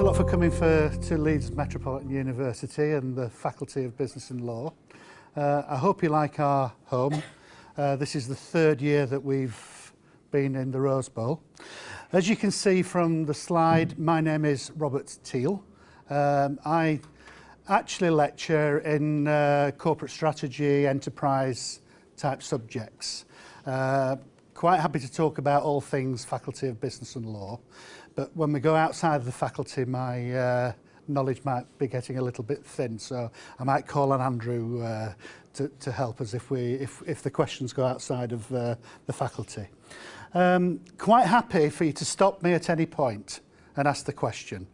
a lot for coming to Leeds Metropolitan University and the Faculty of Business and Law. I hope you like our home. This is the third year that we've been in the Rose Bowl. As you can see from the slide, my name is Robert Teal. I actually lecture in corporate strategy, enterprise type subjects. Quite happy to talk about all things Faculty of Business and Law, but when we go outside of the faculty, my knowledge might be getting a little bit thin, so I might call on Andrew to help us if the questions go outside of the faculty. Quite happy for you to stop me at any point and ask the question.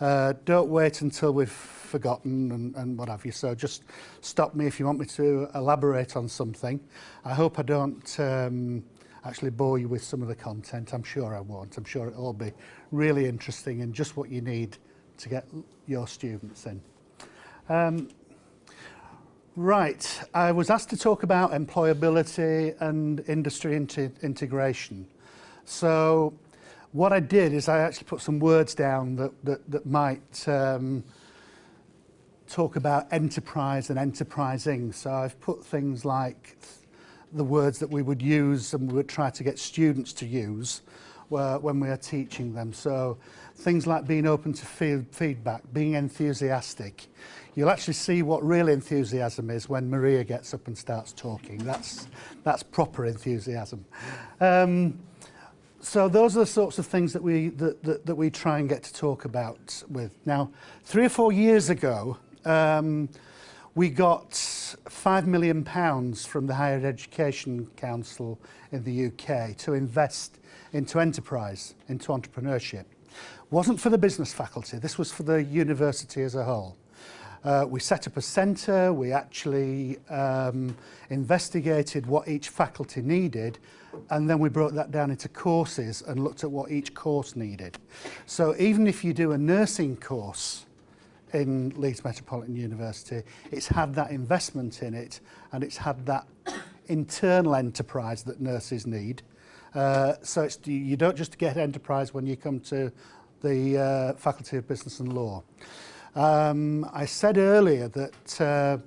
Don't wait until we've forgotten and what have you, so just stop me if you want me to elaborate on something. I hope I don't actually bore you with some of the content. I'm sure I won't. I'm sure it'll all be really interesting and just what you need to get your students in. Right, I was asked to talk about employability and industry integration. So what I did is I actually put some words down that might talk about enterprise and enterprising. So I've put things like the words that we would use and we would try to get students to use when we are teaching them. So things like being open to feedback, being enthusiastic. You'll actually see what real enthusiasm is when Maria gets up and starts talking. That's proper enthusiasm. So those are the sorts of things that we try and get to talk about with. Now, 3 or 4 years ago, we got £5 million from the Higher Education Council in the UK to invest into enterprise, into entrepreneurship. Wasn't for the business faculty, this was for the university as a whole. We set up a centre, we actually investigated what each faculty needed, and then we broke that down into courses and looked at what each course needed. So even if you do a nursing course in Leeds Metropolitan University, it's had that investment in it and it's had that internal enterprise that nurses need. So you don't just get enterprise when you come to the Faculty of Business and Law. I said earlier that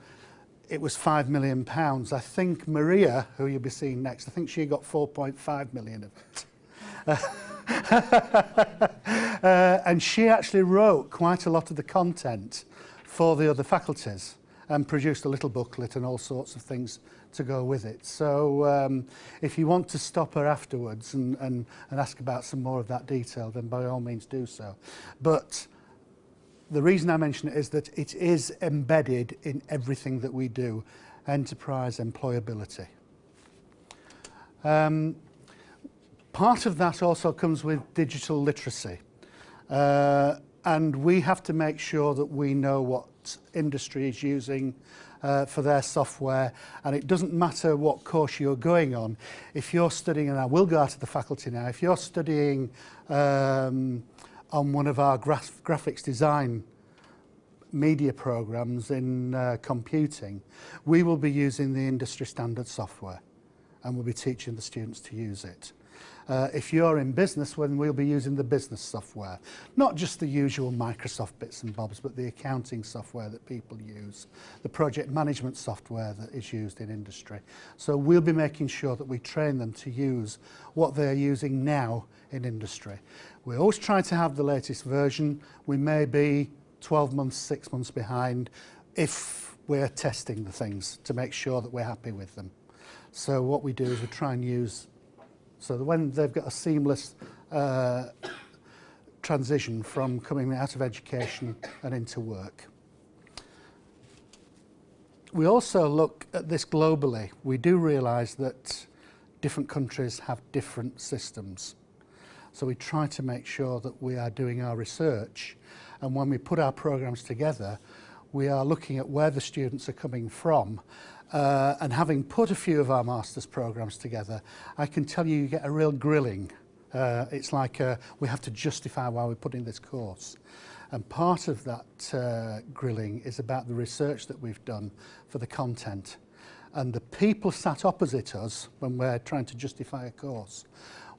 it was £5 million. I think Maria, who you'll be seeing next, I think she got 4.5 million of it. And she actually wrote quite a lot of the content for the other faculties and produced a little booklet and all sorts of things to go with it. So if you want to stop her afterwards and ask about some more of that detail, then by all means do so. But the reason I mention it is that it is embedded in everything that we do, enterprise employability. Part of that also comes with digital literacy. And we have to make sure that we know what industry is using for their software, and it doesn't matter what course you're going on. If you're studying, and I will go out of the faculty now, if you're studying on one of our graphics design media programs in computing, we will be using the industry standard software and we'll be teaching the students to use it. If you're in business, then we'll be using the business software. Not just the usual Microsoft bits and bobs, but the accounting software that people use, the project management software that is used in industry. So we'll be making sure that we train them to use what they're using now in industry. We always try to have the latest version. We may be 12 months, 6 months behind if we're testing the things to make sure that we're happy with them. So what we do is we try and use so that when they've got a seamless transition from coming out of education and into work. We also look at this globally. We do realise that different countries have different systems. So we try to make sure that we are doing our research, and when we put our programmes together, we are looking at where the students are coming from. And having put a few of our master's programmes together, I can tell you get a real grilling. It's like we have to justify why we're putting this course. And part of that grilling is about the research that we've done for the content. And the people sat opposite us when we're trying to justify a course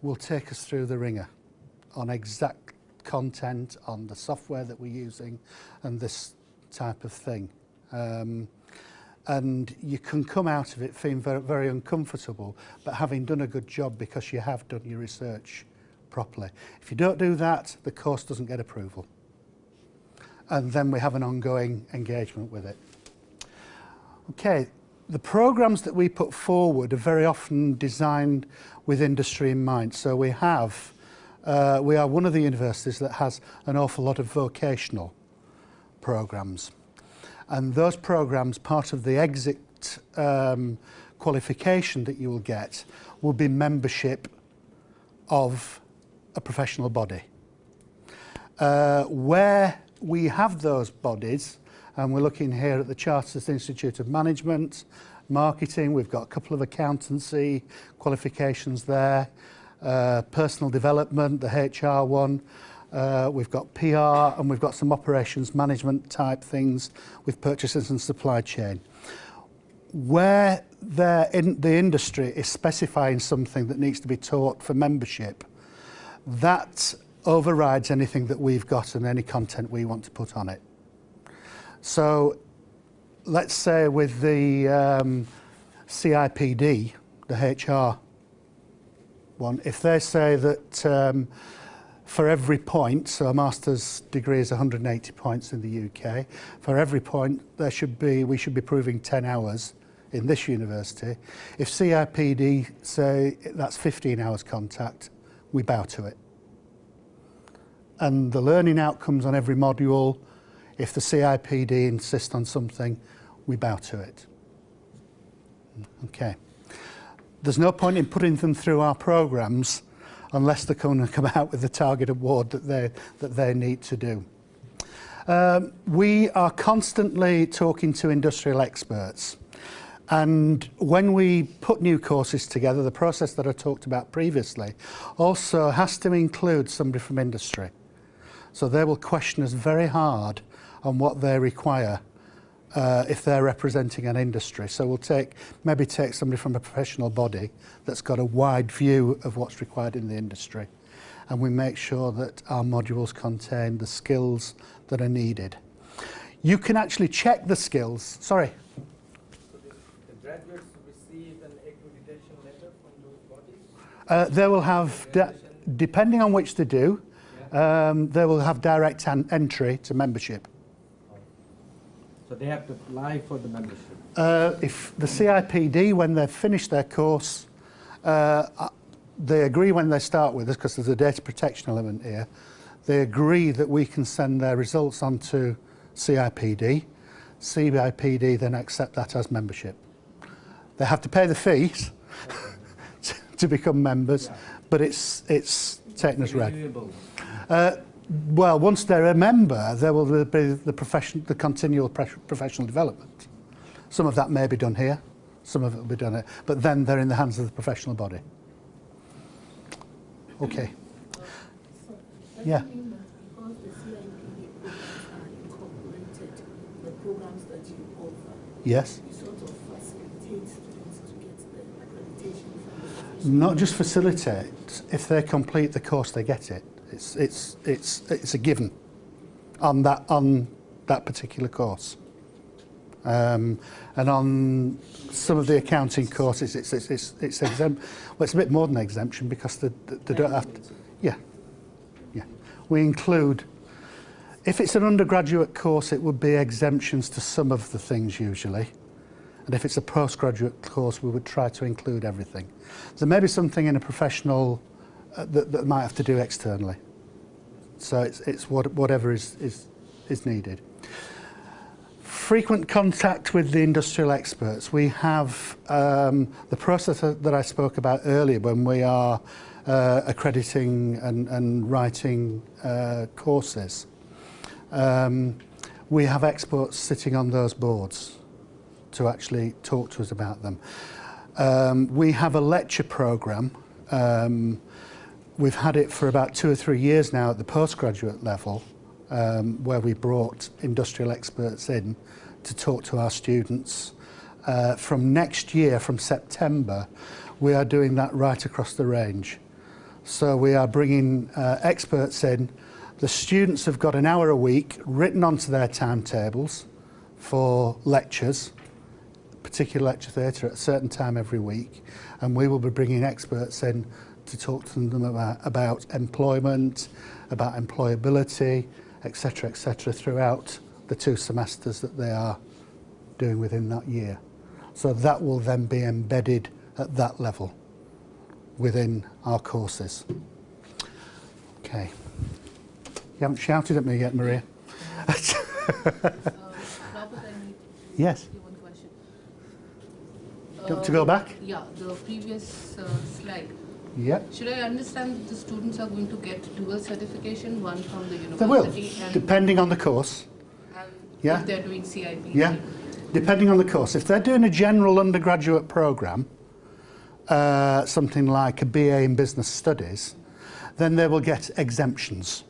will take us through the ringer on exact content, on the software that we're using, and this type of thing. And you can come out of it feeling very, very uncomfortable, but having done a good job because you have done your research properly. If you don't do that, the course doesn't get approval. And then we have an ongoing engagement with it. Okay, the programs that we put forward are very often designed with industry in mind. So we are one of the universities that has an awful lot of vocational programs. And those programs, part of the exit qualification that you will get, will be membership of a professional body. Where we have those bodies, and we're looking here at the Chartered Institute of Management, Marketing, we've got a couple of accountancy qualifications there, personal development, the HR one, we've got PR, and we've got some operations management type things with purchases and supply chain. Where the industry is specifying something that needs to be taught for membership, that overrides anything that we've got and any content we want to put on it. So let's say with the CIPD, the HR one, if they say that for every point, so a master's degree is 180 points in the UK, for every point we should be proving 10 hours in this university. If CIPD say that's 15 hours contact, we bow to it. And the learning outcomes on every module, if the CIPD insist on something, we bow to it. Okay. There's no point in putting them through our programs unless they're going to come out with the target award that they need to do. We are constantly talking to industrial experts. And when we put new courses together, the process that I talked about previously also has to include somebody from industry. So they will question us very hard on what they require if they're representing an industry. So we'll maybe take somebody from a professional body that's got a wide view of what's required in the industry. And we make sure that our modules contain the skills that are needed. You can actually check the skills. Sorry. The graduates receive an accreditation letter from those bodies? They will have, depending on which they do, they will have direct entry to membership. So they have to apply for the membership? If the CIPD, when they've finished their course, they agree when they start with us, because there's a data protection element here, they agree that we can send their results on to CIPD. CIPD then accept that as membership. They have to pay the fees to become members, yeah. But it's taken as read. Well, once they're a member, there will be the continual professional development. Some of that may be done here, some of it will be done here, but then they're in the hands of the professional body. Okay. So, yeah. Because the CIPD programs are incorporated, the programs that you offer, yes. You sort of facilitate students to get the accreditation from the Not just facilitate. If they complete the course, they get it. It's a given on that particular course. And on some of the accounting courses, it's exempt. Well, it's a bit more than exemption because they don't have to. Yeah. We include, if it's an undergraduate course, it would be exemptions to some of the things usually. And if it's a postgraduate course, we would try to include everything. There may be something in a professional that might have to do externally. So it's whatever is needed. Frequent contact with the industrial experts. We have the process that I spoke about earlier when we are accrediting and writing courses. We have experts sitting on those boards to actually talk to us about them. We have a lecture programme. We've had it for about 2 or 3 years now at the postgraduate level, where we brought industrial experts in to talk to our students. From next year, from September, we are doing that right across the range. So we are bringing experts in The students have got an hour a week written onto their timetables for lectures, particular lecture theatre at a certain time every week, and we will be bringing experts in to talk to them about employment, about employability, etc., throughout the 2 semesters that they are doing within that year. So that will then be embedded at that level within our courses. Okay. You haven't shouted at me yet, Maria. Robert, I need Yes. you one question. Do you want to go back? Yeah, the previous slide. Yep. Should I understand that the students are going to get dual certification, one from the They will, university and depending on the course. Yeah. if they're doing CIP? Yeah, depending on the course. If they're doing a general undergraduate programme, something like a BA in Business Studies, then they will get exemptions.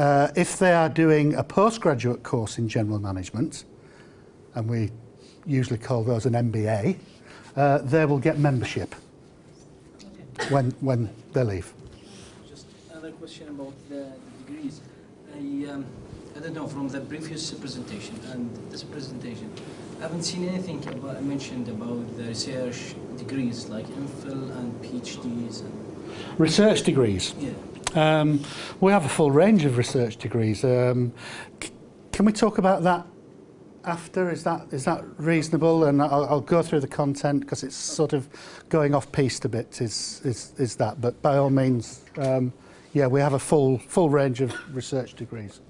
If they are doing a postgraduate course in general management, and we usually call those an MBA, they will get membership when they leave. Just another question about the degrees. I don't know, from the previous presentation and this presentation, I haven't seen anything mentioned about the research degrees like MPhil and PhDs. Research degrees. Yeah. We have a full range of research degrees. Can we talk about that after? Is that reasonable? And I'll go through the content because it's sort of going off piste a bit. Is that? But by all means, yeah, we have a full range of research degrees.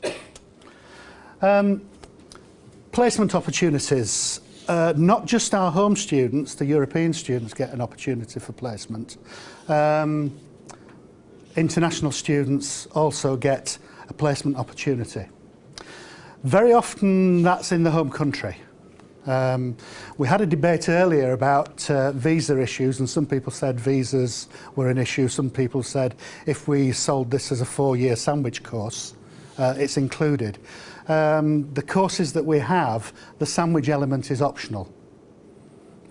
Placement opportunities. Not just our home students, the European students get an opportunity for placement. International students also get a placement opportunity. Very often that's in the home country. We had a debate earlier about visa issues, and some people said visas were an issue. Some people said if we sold this as a 4-year sandwich course, it's included. The courses that we have, the sandwich element is optional.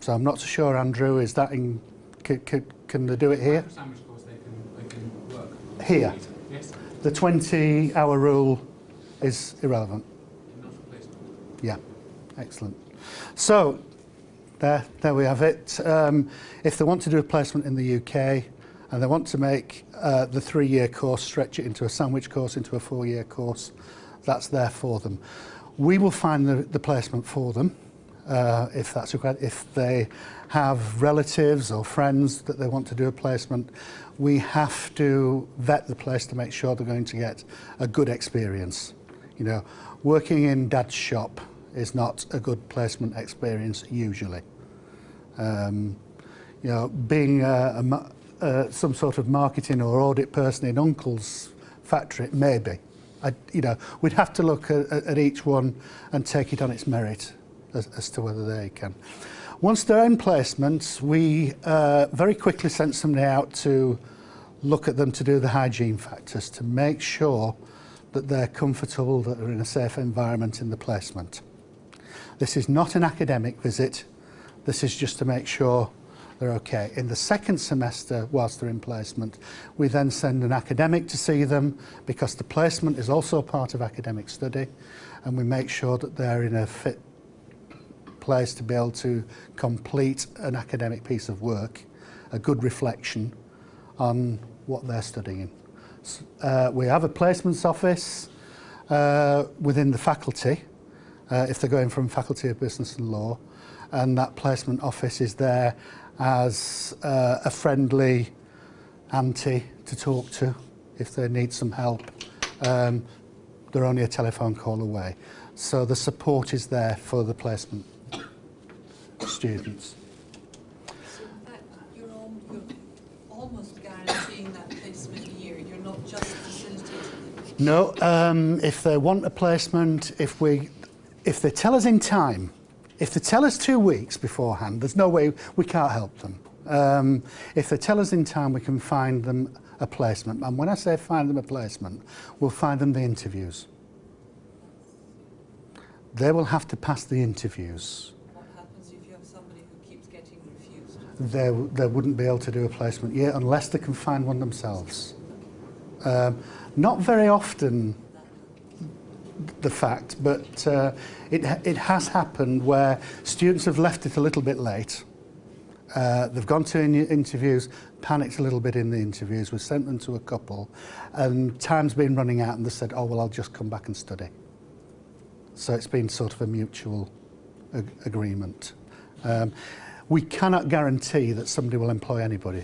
So I'm not so sure, Andrew, is that in, can they do it here? Sandwich course, they can work. Here? Yes. The 20-hour rule is irrelevant. Not for placement. Yeah, excellent. So there we have it. If they want to do a placement in the UK and they want to make the 3-year course, stretch it into a sandwich course, into a 4-year course, that's there for them. We will find the placement for them if that's required. If they have relatives or friends that they want to do a placement, we have to vet the place to make sure they're going to get a good experience. You know, working in dad's shop is not a good placement experience usually. You know, being some sort of marketing or audit person in uncle's factory, maybe. You know, we'd have to look at each one and take it on its merit as to whether they can. Once they're in placement, we very quickly send somebody out to look at them to do the hygiene factors, to make sure that they're comfortable, that they're in a safe environment in the placement. This is not an academic visit. This is just to make sure they're okay. In the second semester, whilst they're in placement, we then send an academic to see them because the placement is also part of academic study, and we make sure that they're in a fit place to be able to complete an academic piece of work, a good reflection on what they're studying. We have a placements office within the faculty, if they're going from Faculty of Business and Law, and that placement office is there as a friendly auntie to talk to if they need some help. They're only a telephone call away. So the support is there for the placement students. So that you're almost guaranteeing that placement year. You're not just facilitating it. No, if they want a placement, if they tell us in time, if they tell us 2 weeks beforehand, there's no way we can't help them. If they tell us in time, we can find them a placement. And when I say find them a placement, we'll find them the interviews. They will have to pass the interviews. What happens if you have somebody who keeps getting refused? They wouldn't be able to do a placement yet unless they can find one themselves. Not very often the fact, but it has happened where students have left it a little bit late. They've gone to interviews, panicked a little bit in the interviews, we've sent them to a couple, and time's been running out and they said, oh, well, I'll just come back and study. So it's been sort of a mutual agreement. We cannot guarantee that somebody will employ anybody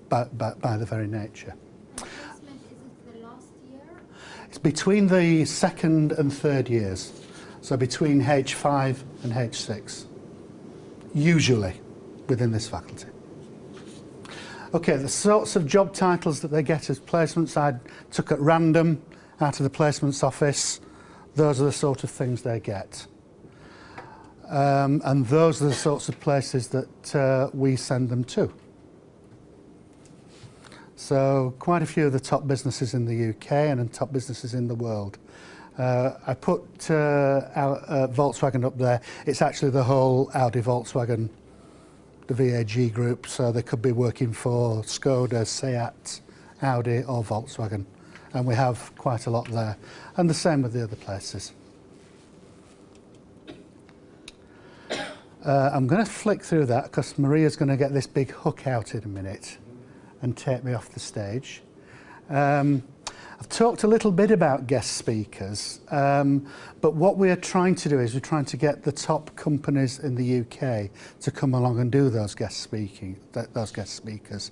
by the very nature. Placement, is it the last year? It's between the second and third years, so between H5 and H6, usually within this faculty. Okay, the sorts of job titles that they get as placements I took at random out of the placements office. Those are the sort of things they get. And those are the sorts of places that we send them to. So quite a few of the top businesses in the UK and top businesses in the world. I put Volkswagen up there. It's actually the whole Audi Volkswagen, the VAG group, so they could be working for Skoda, Seat, Audi or Volkswagen. And we have quite a lot there. And the same with the other places. I'm going to flick through that because Maria's going to get this big hook out in a minute and take me off the stage. I've talked a little bit about guest speakers, but what we're trying to do is we're trying to get the top companies in the UK to come along and do those guest speakers.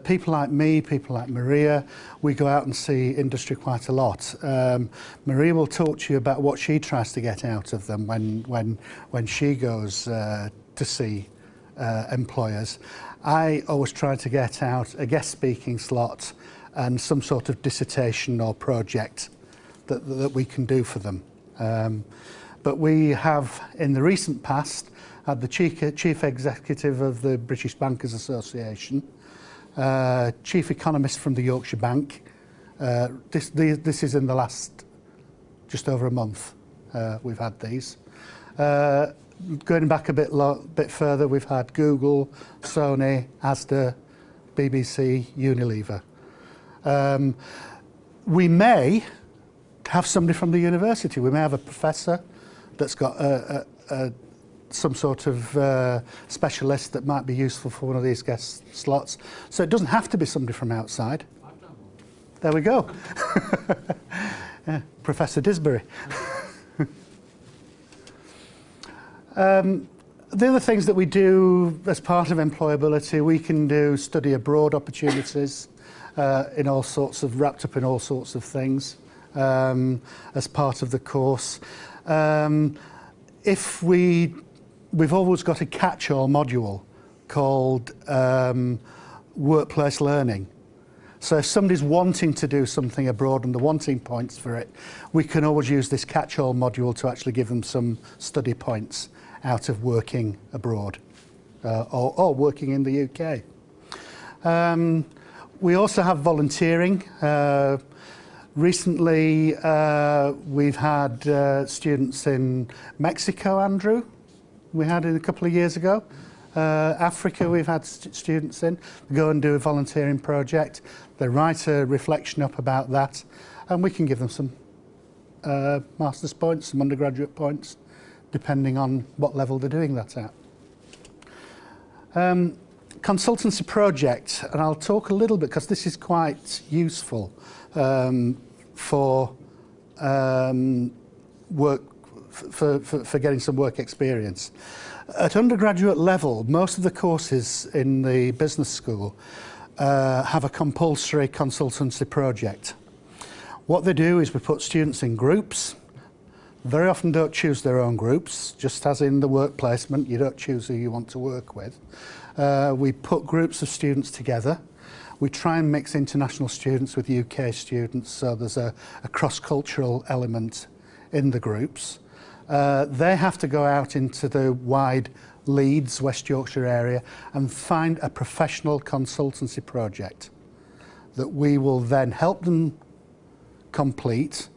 People like me, people like Maria, we go out and see industry quite a lot. Maria will talk to you about what she tries to get out of them when she goes to see employers. I always try to get out a guest speaking slot and some sort of dissertation or project that we can do for them. But we have, in the recent past, had the Chief Executive of the British Bankers Association, Chief Economist from the Yorkshire Bank. This is in the last just over a month we've had these. Going back a bit further, we've had Google, Sony, Asda, BBC, Unilever. We may have somebody from the university. We may have a professor that's got some sort of specialist that might be useful for one of these guest slots. So it doesn't have to be somebody from outside. There we go. Yeah, Professor Disbury. The other things that we do as part of employability, we can do study abroad opportunities in all sorts of, wrapped up in all sorts of things as part of the course. If we've always got a catch-all module called workplace learning. So if somebody's wanting to do something abroad and they're wanting points for it, we can always use this catch-all module to actually give them some study points out of working abroad or working in the UK. We also have volunteering. Recently, we've had students in Mexico, Andrew. We had it a couple of years ago. Africa, we've had students in. They go and do a volunteering project. They write a reflection up about that, and we can give them some master's points, some undergraduate points, depending on what level they're doing that at. Consultancy project, and I'll talk a little bit because this is quite useful for work, for getting some work experience. At undergraduate level, most of the courses in the business school have a compulsory consultancy project. What they do is we put students in groups. Very often don't choose their own groups, just as in the work placement, you don't choose who you want to work with. We put groups of students together. We try and mix international students with UK students, so there's a cross-cultural element in the groups. They have to go out into the wide Leeds, West Yorkshire area and find a professional consultancy project that we will then help them complete.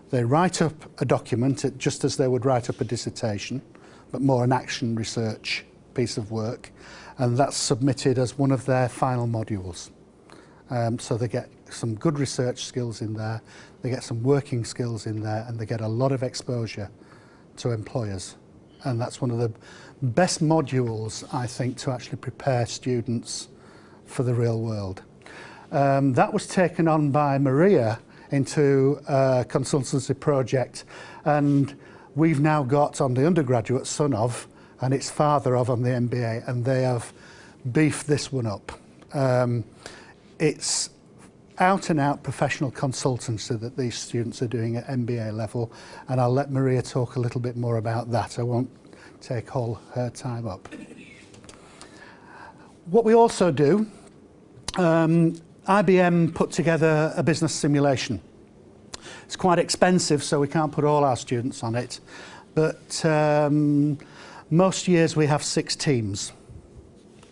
They write up a document, just as they would write up a dissertation, but more an action research piece of work, and that's submitted as one of their final modules. So they get some good research skills in there, they get some working skills in there, and they get a lot of exposure to employers. And that's one of the best modules, I think, to actually prepare students for the real world. That was taken on by Maria into a consultancy project, and we've now got on the undergraduate son of, and its father of on the MBA, and they have beefed this one up. It's out and out professional consultancy that these students are doing at MBA level, and I'll let Maria talk a little bit more about that. I won't take all her time up. What we also do, IBM put together a business simulation. It's quite expensive, so we can't put all our students on it, but most years we have 6 teams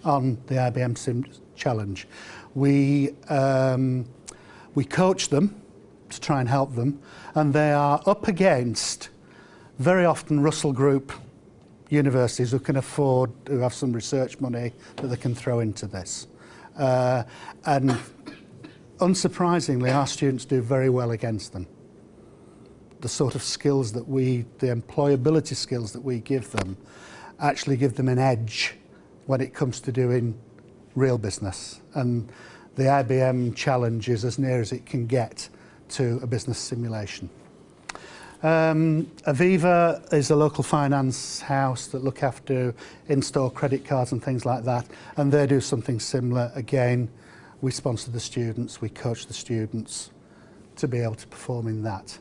on the IBM Sim Challenge. We coach them to try and help them, and they are up against very often Russell Group universities who can afford, who have some research money that they can throw into this. And unsurprisingly, our students do very well against them. The sort of skills that the employability skills that we give them actually give them an edge when it comes to doing real business. And the IBM challenge is as near as it can get to a business simulation. Aviva is a local finance house that look after in-store credit cards and things like that, and they do something similar. Again, we sponsor the students, we coach the students to be able to perform in that.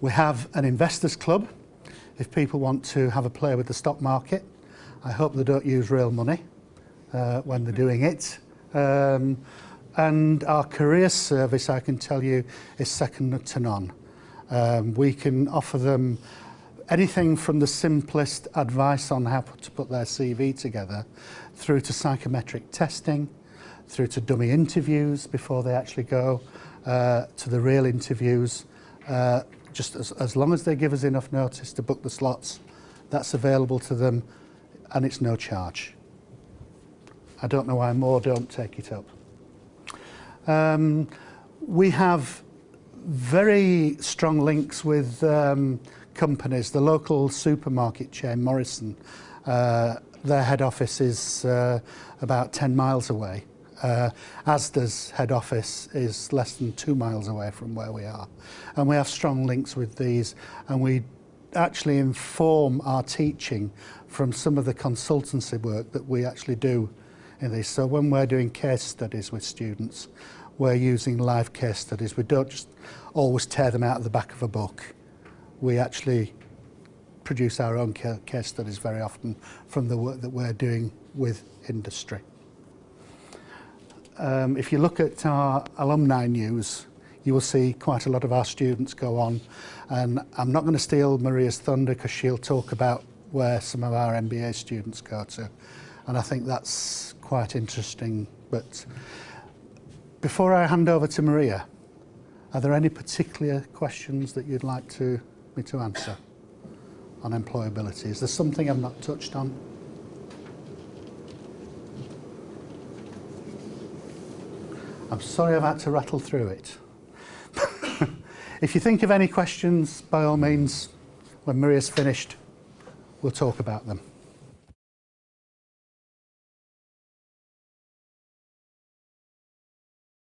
We have an investors club if people want to have a play with the stock market. I hope they don't use real money when they're doing it. And our careers service, I can tell you, is second to none. We can offer them anything from the simplest advice on how to put their CV together, through to psychometric testing, through to dummy interviews before they actually go, to the real interviews. Just as long as they give us enough notice to book the slots, that's available to them, and it's no charge. I don't know why more don't take it up. We have very strong links with companies. The local supermarket chain, Morrison, their head office is about 10 miles away. Asda's head office is less than 2 miles away from where we are. And we have strong links with these, and we actually inform our teaching from some of the consultancy work that we actually do in this. So when we're doing case studies with students, we're using live case studies. We don't just always tear them out of the back of a book. We actually produce our own case studies very often from the work that we're doing with industry. If you look at our alumni news, you will see quite a lot of our students go on, and I'm not going to steal Maria's thunder because she'll talk about where some of our MBA students go to, and I think that's quite interesting. But before I hand over to Maria, are there any particular questions that you'd like me to answer on employability? Is there something I've not touched on? I'm sorry I've had to rattle through it. If you think of any questions, by all means, when Maria's finished, we'll talk about them.